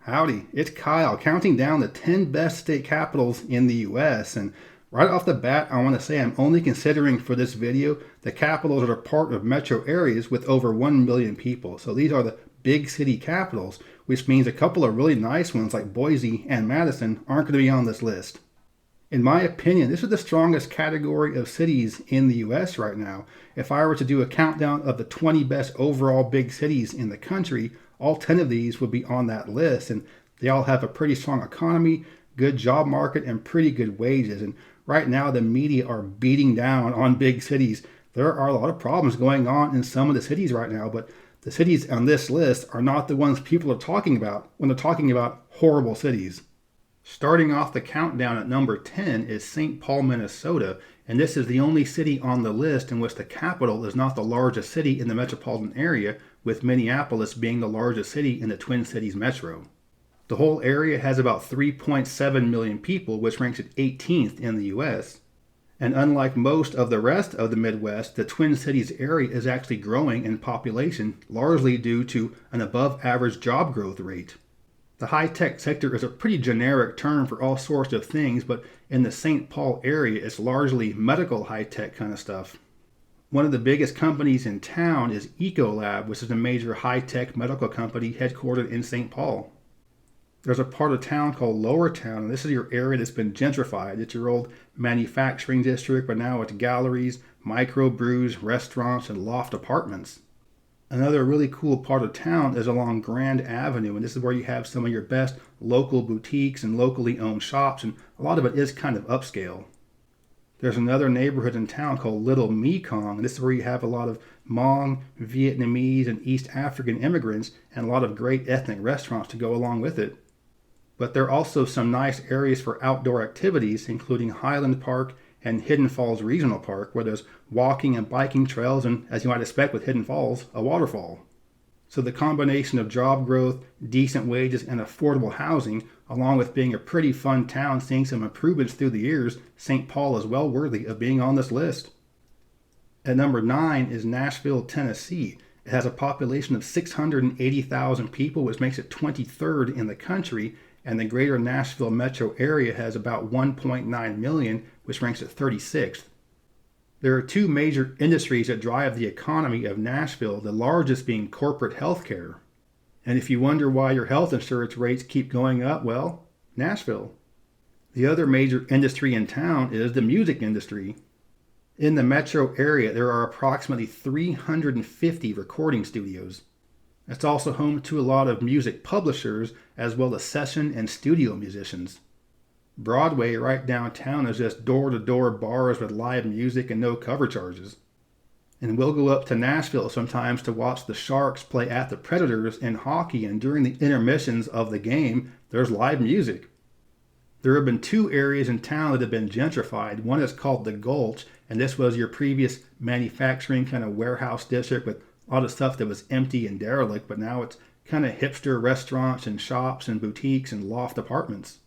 Howdy, it's Kyle counting down the 10 best state capitals in the US. And right off the bat, I want to say I'm only considering for this video the capitals that are part of metro areas with over 1 million people. So these are the big city capitals, which means a couple of really nice ones like Boise and Madison aren't going to be on this list. In my opinion, this is the strongest category of cities in the US right now. If I were to do a countdown of the 20 best overall big cities in the country, all 10 of these would be on that list, and they all have a pretty strong economy, good job market, and pretty good wages. And right now, the media are beating down on big cities. There are a lot of problems going on in some of the cities right now, but the cities on this list are not the ones people are talking about when they're talking about horrible cities. Starting off the countdown at number 10 is St. Paul, Minnesota, and this is the only city on the list in which the capital is not the largest city in the metropolitan area, with Minneapolis being the largest city in the Twin Cities metro. The whole area has about 3.7 million people, which ranks it 18th in the US. And unlike most of the rest of the Midwest, the Twin Cities area is actually growing in population, largely due to an above average job growth rate. The high-tech sector is a pretty generic term for all sorts of things, but in the St. Paul area, it's largely medical high-tech kind of stuff. One of the biggest companies in town is Ecolab, which is a major high-tech medical company headquartered in St. Paul. There's a part of town called Lower Town, and this is your area that's been gentrified. It's your old manufacturing district, but now it's galleries, microbrews, restaurants, and loft apartments. Another really cool part of town is along Grand Avenue, and this is where you have some of your best local boutiques and locally owned shops, and a lot of it is kind of upscale. There's another neighborhood in town called Little Mekong, and this is where you have a lot of Hmong, Vietnamese, and East African immigrants, and a lot of great ethnic restaurants to go along with it. But there are also some nice areas for outdoor activities, including Highland Park and Hidden Falls Regional Park, where there's walking and biking trails, and as you might expect with Hidden Falls, a waterfall. So the combination of job growth, decent wages, and affordable housing, along with being a pretty fun town seeing some improvements through the years, St. Paul is well worthy of being on this list. At number 9 is Nashville, Tennessee. It has a population of 680,000 people, which makes it 23rd in the country, and the greater Nashville metro area has about 1.9 million, which ranks it 36th. There are two major industries that drive the economy of Nashville, the largest being corporate healthcare. And if you wonder why your health insurance rates keep going up, well, Nashville. The other major industry in town is the music industry. In the metro area, there are approximately 350 recording studios. It's also home to a lot of music publishers, as well as session and studio musicians. Broadway right downtown is just door-to-door bars with live music and no cover charges. And we'll go up to Nashville sometimes to watch the Sharks play at the Predators in hockey, and during the intermissions of the game, there's live music. There have been two areas in town that have been gentrified. One is called the Gulch, and this was your previous manufacturing kind of warehouse district with a lot of stuff that was empty and derelict, but now it's kind of hipster restaurants and shops and boutiques and loft apartments.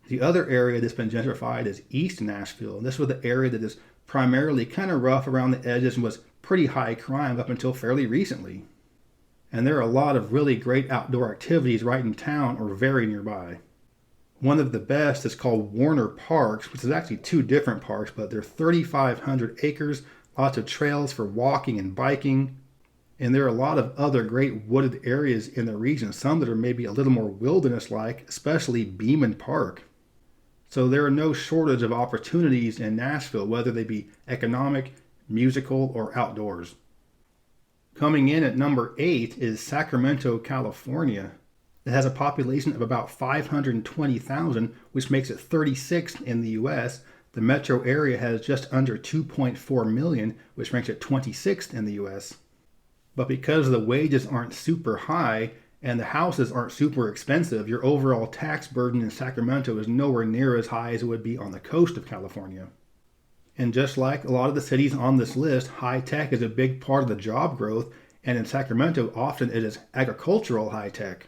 The other area that's been gentrified is East Nashville, and this was the area that is primarily kind of rough around the edges and was pretty high crime up until fairly recently. And there are a lot of really great outdoor activities right in town or very nearby. One of the best is called Warner Parks, which is actually two different parks, but they're 3,500 acres, lots of trails for walking and biking. And there are a lot of other great wooded areas in the region, some that are maybe a little more wilderness-like, especially Beeman Park. So there are no shortage of opportunities in Nashville, whether they be economic, musical, or outdoors. Coming in at number 8 is Sacramento, California. It has a population of about 520,000, which makes it 36th in the US. The metro area has just under 2.4 million, which makes it 26th in the US. But because the wages aren't super high and the houses aren't super expensive, your overall tax burden in Sacramento is nowhere near as high as it would be on the coast of California. And just like a lot of the cities on this list, high tech is a big part of the job growth, and in Sacramento, often it is agricultural high tech.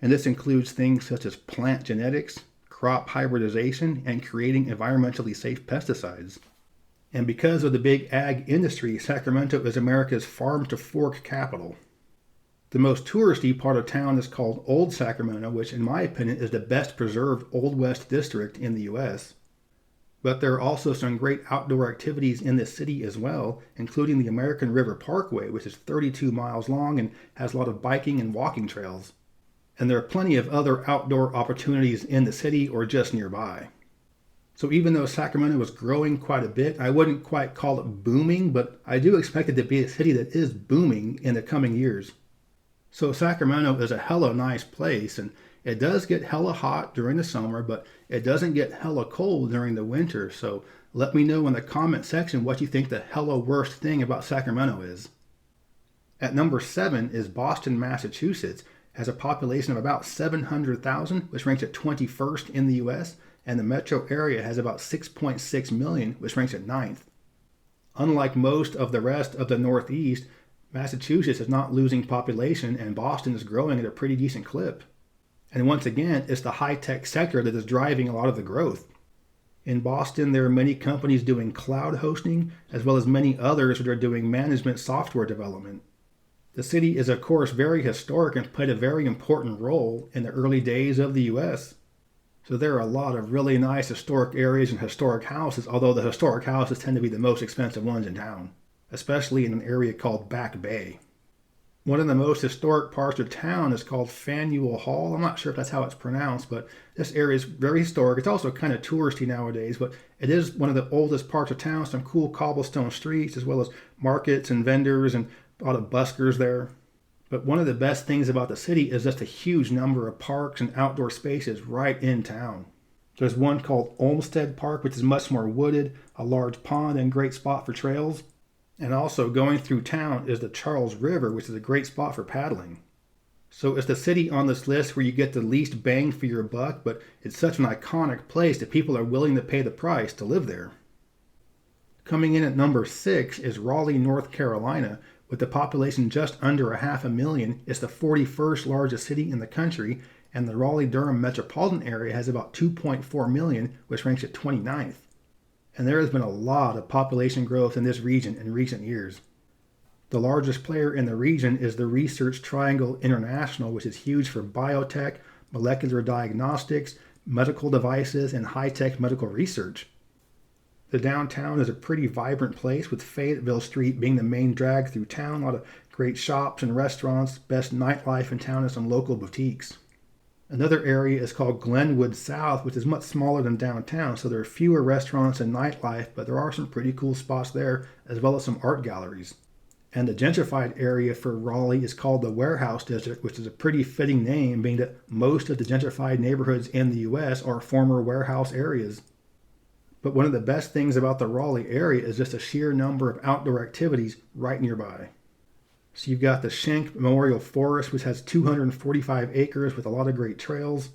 And this includes things such as plant genetics, crop hybridization, and creating environmentally safe pesticides. And because of the big ag industry, Sacramento is America's farm-to-fork capital. The most touristy part of town is called Old Sacramento, which in my opinion is the best preserved Old West district in the US. But there are also some great outdoor activities in this city as well, including the American River Parkway, which is 32 miles long and has a lot of biking and walking trails. And there are plenty of other outdoor opportunities in the city or just nearby. So even though Sacramento is growing quite a bit, I wouldn't quite call it booming, but I do expect it to be a city that is booming in the coming years. So Sacramento is a hella nice place, and it does get hella hot during the summer, but it doesn't get hella cold during the winter. So let me know in the comment section what you think the hella worst thing about Sacramento is. At number 7 is Boston, Massachusetts. It has a population of about 700,000, which ranks at 21st in the US, and the metro area has about 6.6 million, which ranks at 9th. Unlike most of the rest of the Northeast, Massachusetts is not losing population, and Boston is growing at a pretty decent clip. And once again, it's the high-tech sector that is driving a lot of the growth. In Boston, there are many companies doing cloud hosting, as well as many others that are doing management software development. The city is, of course, very historic and played a very important role in the early days of the US. So there are a lot of really nice historic areas and historic houses, although the historic houses tend to be the most expensive ones in town, especially in an area called Back Bay. One of the most historic parts of town is called Faneuil Hall. I'm not sure if that's how it's pronounced, but this area is very historic. It's also kind of touristy nowadays, but it is one of the oldest parts of town. Some cool cobblestone streets, as well as markets and vendors and a lot of buskers there. But one of the best things about the city is just a huge number of parks and outdoor spaces right in town. There's one called Olmsted Park, which is much more wooded, a large pond, and great spot for trails. And also going through town is the Charles River, which is a great spot for paddling. So it's the city on this list where you get the least bang for your buck, but it's such an iconic place that people are willing to pay the price to live there. Coming in at number 6 is Raleigh, North Carolina. With the population just under 500,000, it's the 41st largest city in the country, and the Raleigh-Durham metropolitan area has about 2.4 million, which ranks at 29th. And there has been a lot of population growth in this region in recent years. The largest player in the region is the Research Triangle International, which is huge for biotech, molecular diagnostics, medical devices, and high-tech medical research. The downtown is a pretty vibrant place, with Fayetteville Street being the main drag through town. A lot of great shops and restaurants, best nightlife in town, and some local boutiques. Another area is called Glenwood South, which is much smaller than downtown, so there are fewer restaurants and nightlife, but there are some pretty cool spots there, as well as some art galleries. And the gentrified area for Raleigh is called the Warehouse District, which is a pretty fitting name, being that most of the gentrified neighborhoods in the US are former warehouse areas. But one of the best things about the Raleigh area is just the sheer number of outdoor activities right nearby. So you've got the Schenck Memorial Forest, which has 245 acres with a lot of great trails.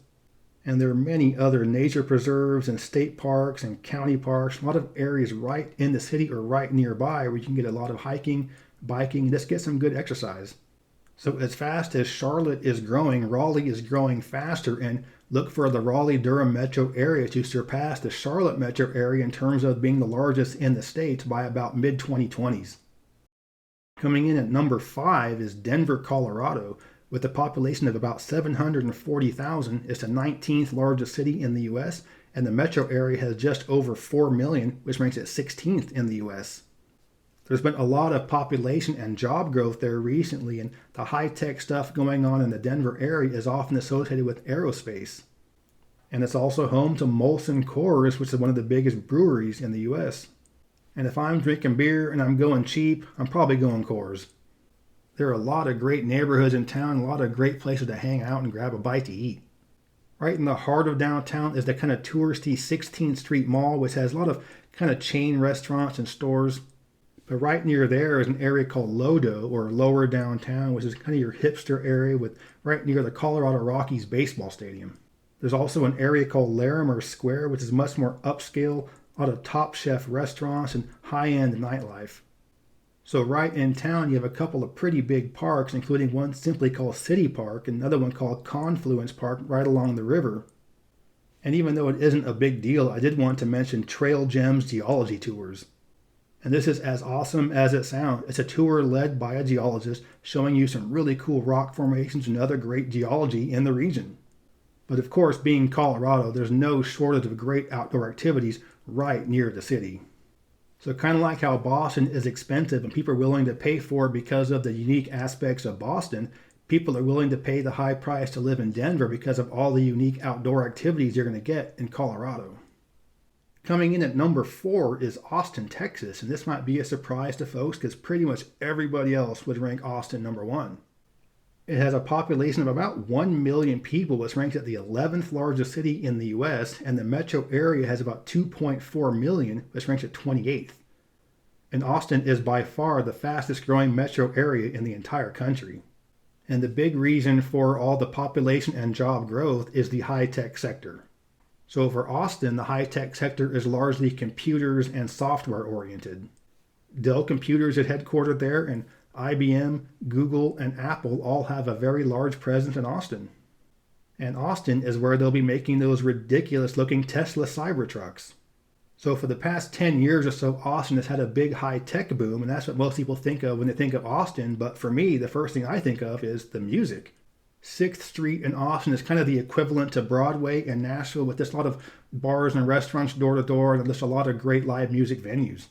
And there are many other nature preserves and state parks and county parks, a lot of areas right in the city or right nearby where you can get a lot of hiking, biking, and just get some good exercise. So as fast as Charlotte is growing, Raleigh is growing faster, and look for the Raleigh-Durham metro area to surpass the Charlotte metro area in terms of being the largest in the state by about mid-2020s. Coming in at number 5 is Denver, Colorado. With a population of about 740,000, it's the 19th largest city in the US, and the metro area has just over 4 million, which ranks it 16th in the US. There's been a lot of population and job growth there recently, and the high-tech stuff going on in the Denver area is often associated with aerospace. And it's also home to Molson Coors, which is one of the biggest breweries in the US. And if I'm drinking beer and I'm going cheap, I'm probably going Coors. There are a lot of great neighborhoods in town, a lot of great places to hang out and grab a bite to eat. Right in the heart of downtown is the kind of touristy 16th Street Mall, which has a lot of kind of chain restaurants and stores. But right near there is an area called Lodo, or Lower Downtown, which is kind of your hipster area with right near the Colorado Rockies baseball stadium. There's also an area called Larimer Square, which is much more upscale, a lot of top chef restaurants and high-end nightlife. So right in town, you have a couple of pretty big parks, including one simply called City Park and another one called Confluence Park right along the river. And even though it isn't a big deal, I did want to mention Trail Gems geology tours. And this is as awesome as it sounds. It's a tour led by a geologist showing you some really cool rock formations and other great geology in the region. But of course, being Colorado, there's no shortage of great outdoor activities right near the city. So kind of like how Boston is expensive and people are willing to pay for it because of the unique aspects of Boston, people are willing to pay the high price to live in Denver because of all the unique outdoor activities you're going to get in Colorado. Coming in at number 4 is Austin, Texas, and this might be a surprise to folks because pretty much everybody else would rank Austin number 1. It has a population of about 1 million people. It's ranked at the 11th largest city in the US, and the metro area has about 2.4 million, which ranks at 28th. And Austin is by far the fastest growing metro area in the entire country. And the big reason for all the population and job growth is the high-tech sector. So for Austin, the high-tech sector is largely computers and software oriented. Dell Computers is headquartered there, and IBM, Google, and Apple all have a very large presence in Austin. And Austin is where they'll be making those ridiculous-looking Tesla Cybertrucks. So for the past 10 years or so, Austin has had a big high-tech boom, and that's what most people think of when they think of Austin. But for me, the first thing I think of is the music. 6th Street in Austin is kind of the equivalent to Broadway in Nashville, with just a lot of bars and restaurants door to door and just a lot of great live music venues.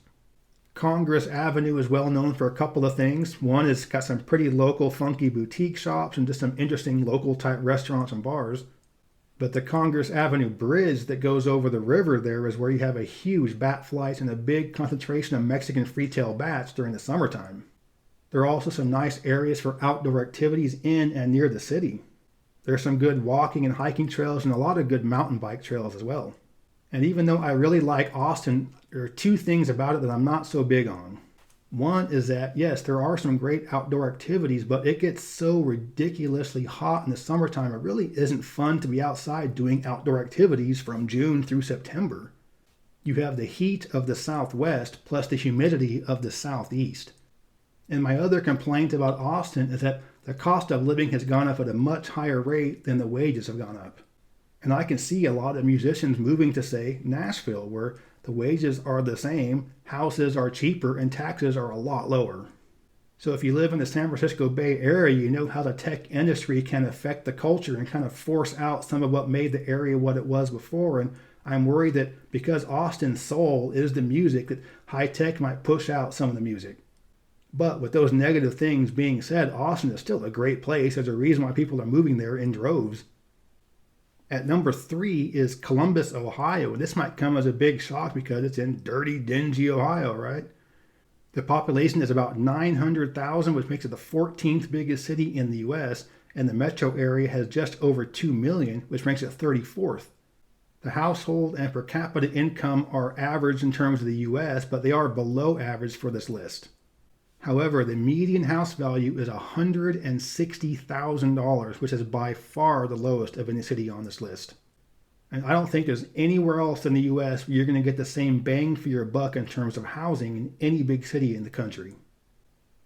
Congress Avenue is well known for a couple of things. One is got some pretty local funky boutique shops and just some interesting local type restaurants and bars. But the Congress Avenue Bridge that goes over the river there is where you have a huge bat flights and a big concentration of Mexican free-tailed bats during the summertime. There are also some nice areas for outdoor activities in and near the city. There's some good walking and hiking trails and a lot of good mountain bike trails as well. And even though I really like Austin, there are 2 things about it that I'm not so big on. One is that, yes, there are some great outdoor activities, but it gets so ridiculously hot in the summertime, it really isn't fun to be outside doing outdoor activities from June through September. You have the heat of the southwest plus the humidity of the southeast. And my other complaint about Austin is that the cost of living has gone up at a much higher rate than the wages have gone up. And I can see a lot of musicians moving to, say, Nashville, where the wages are the same, houses are cheaper, and taxes are a lot lower. So if you live in the San Francisco Bay Area, you know how the tech industry can affect the culture and kind of force out some of what made the area what it was before. And I'm worried that because Austin's soul is the music, that high tech might push out some of the music. But with those negative things being said, Austin is still a great place. There's a reason why people are moving there in droves. At number 3 is Columbus, Ohio. And this might come as a big shock because it's in dirty, dingy Ohio, right? The population is about 900,000, which makes it the 14th biggest city in the US. And the metro area has just over 2 million, which makes it 34th. The household and per capita income are average in terms of the US, but they are below average for this list. However, the median house value is $160,000, which is by far the lowest of any city on this list. And I don't think there's anywhere else in the US where you're going to get the same bang for your buck in terms of housing in any big city in the country.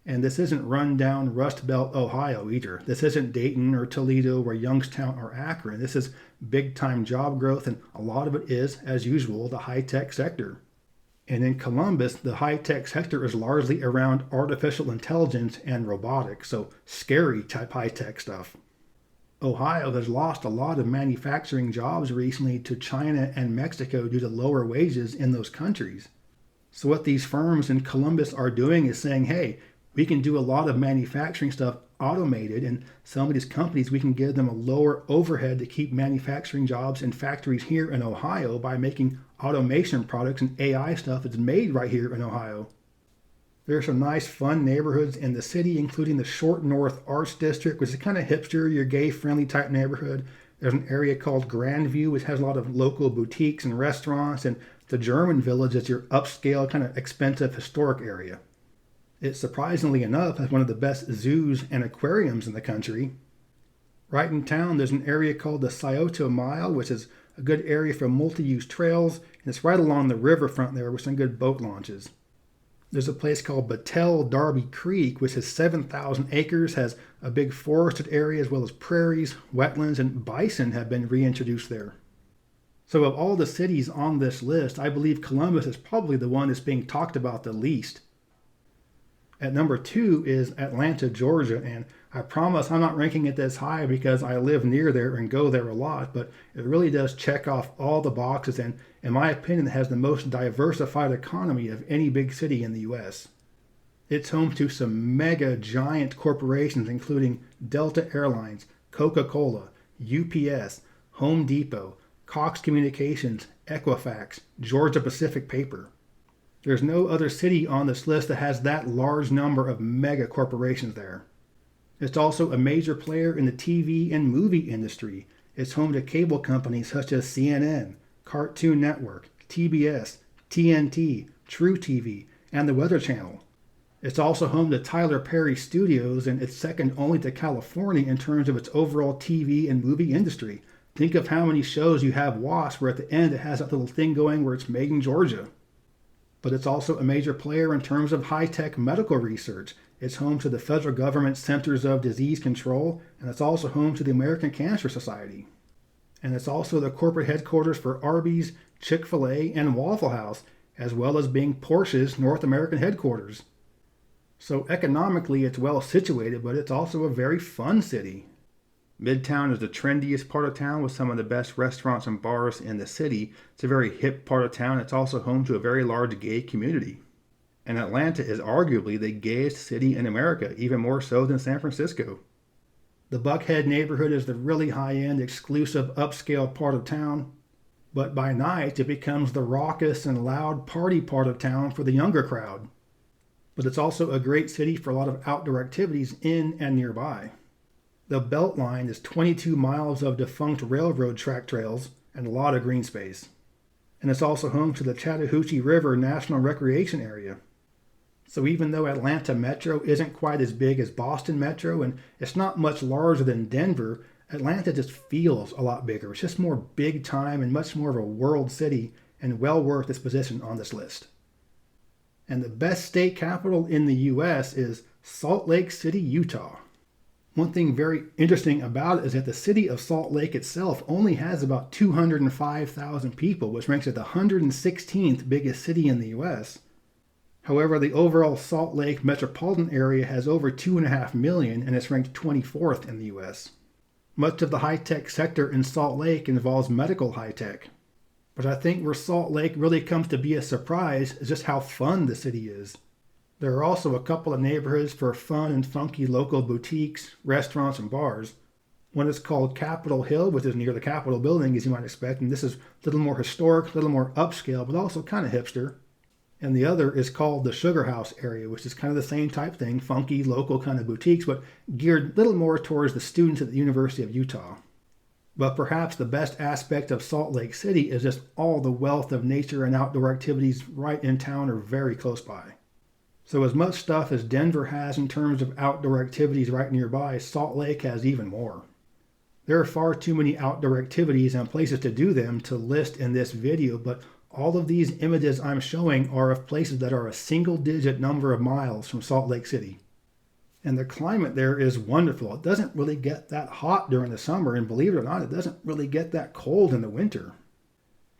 And this isn't run-down Rust Belt, Ohio either. This isn't Dayton or Toledo or Youngstown or Akron. This is big-time job growth, and a lot of it is, as usual, the high-tech sector. And in Columbus, the high-tech sector is largely around artificial intelligence and robotics, so scary type high-tech stuff. Ohio has lost a lot of manufacturing jobs recently to China and Mexico due to lower wages in those countries. So what these firms in Columbus are doing is saying, hey, we can do a lot of manufacturing stuff automated, and some of these companies, we can give them a lower overhead to keep manufacturing jobs in factories here in Ohio by making automation products and AI stuff that's made right here in Ohio. There are some nice fun neighborhoods in the city, including the Short North Arts District, which is kind of hipster, your gay-friendly type neighborhood. There's an area called Grandview, which has a lot of local boutiques and restaurants, and the German Village is your upscale, kind of expensive historic area. It, surprisingly enough, has one of the best zoos and aquariums in the country. Right in town, there's an area called the Scioto Mile, which is a good area for multi-use trails, and it's right along the riverfront there with some good boat launches. There's a place called Battelle Darby Creek, which has 7,000 acres, has a big forested area as well as prairies, wetlands, and bison have been reintroduced there. So of all the cities on this list, I believe Columbus is probably the one that's being talked about the least. At number 2 is Atlanta, Georgia, and I promise I'm not ranking it this high because I live near there and go there a lot, but it really does check off all the boxes and, in my opinion, it has the most diversified economy of any big city in the US. It's home to some mega giant corporations including Delta Airlines, Coca-Cola, UPS, Home Depot, Cox Communications, Equifax, Georgia Pacific Paper. There's no other city on this list that has that large number of mega corporations there. It's also a major player in the TV and movie industry. It's home to cable companies such as CNN, Cartoon Network, TBS, TNT, True TV, and the Weather Channel. It's also home to Tyler Perry Studios, and it's second only to California in terms of its overall TV and movie industry. Think of how many shows you have watched where at the end it has that little thing going where it's made in Georgia. But it's also a major player in terms of high-tech medical research. It's home to the federal government's Centers of Disease Control, and it's also home to the American Cancer Society. And it's also the corporate headquarters for Arby's, Chick-fil-A, and Waffle House, as well as being Porsche's North American headquarters. So economically it's well situated, but it's also a very fun city. Midtown is the trendiest part of town with some of the best restaurants and bars in the city. It's a very hip part of town. It's also home to a very large gay community. And Atlanta is arguably the gayest city in America, even more so than San Francisco. The Buckhead neighborhood is the really high-end, exclusive, upscale part of town. But by night, it becomes the raucous and loud party part of town for the younger crowd. But it's also a great city for a lot of outdoor activities in and nearby. The Beltline is 22 miles of defunct railroad track trails and a lot of green space. And it's also home to the Chattahoochee River National Recreation Area. So even though Atlanta Metro isn't quite as big as Boston Metro and it's not much larger than Denver, Atlanta just feels a lot bigger. It's just more big time and much more of a world city and well worth its position on this list. And the best state capital in the US is Salt Lake City, Utah. One thing very interesting about it is that the city of Salt Lake itself only has about 205,000 people, which makes it the 116th biggest city in the US. However, the overall Salt Lake metropolitan area has over 2.5 million and it's ranked 24th in the US. Much of the high-tech sector in Salt Lake involves medical high-tech. But I think where Salt Lake really comes to be a surprise is just how fun the city is. There are also a couple of neighborhoods for fun and funky local boutiques, restaurants, and bars. One is called Capitol Hill, which is near the Capitol building, as you might expect, and this is a little more historic, a little more upscale, but also kind of hipster. And the other is called the Sugar House area, which is kind of the same type thing, funky, local kind of boutiques, but geared a little more towards the students at the University of Utah. But perhaps the best aspect of Salt Lake City is just all the wealth of nature and outdoor activities right in town or very close by. So as much stuff as Denver has in terms of outdoor activities right nearby, Salt Lake has even more. There are far too many outdoor activities and places to do them to list in this video, but all of these images I'm showing are of places that are a single-digit number of miles from Salt Lake City. And the climate there is wonderful. It doesn't really get that hot during the summer, and believe it or not, it doesn't really get that cold in the winter.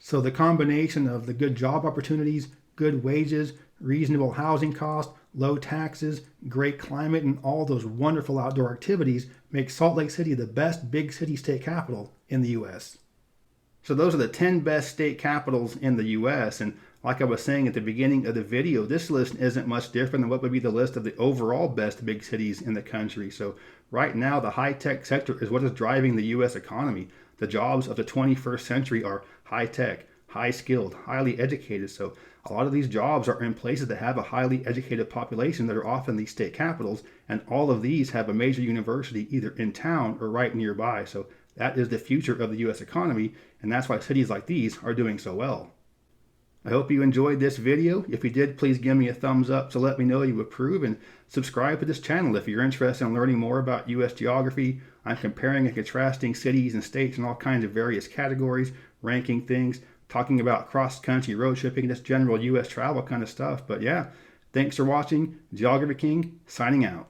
So the combination of the good job opportunities, good wages, reasonable housing costs, low taxes, great climate, and all those wonderful outdoor activities make Salt Lake City the best big city state capital in the U.S. So those are the 10 best state capitals in the U.S. And like I was saying at the beginning of the video, this list isn't much different than what would be the list of the overall best big cities in the country. So right now, the high-tech sector is what is driving the U.S. economy. The jobs of the 21st century are high-tech, high-skilled, highly educated. So a lot of these jobs are in places that have a highly educated population that are often these state capitals, and all of these have a major university either in town or right nearby. So that is the future of the U.S. economy, and that's why cities like these are doing so well. I hope you enjoyed this video. If you did, please give me a thumbs up to let me know you approve, and subscribe to this channel if you're interested in learning more about U.S. geography. I'm comparing and contrasting cities and states in all kinds of various categories, ranking things, talking about cross-country road tripping, just general U.S. travel kind of stuff. But yeah, thanks for watching. Geography King, signing out.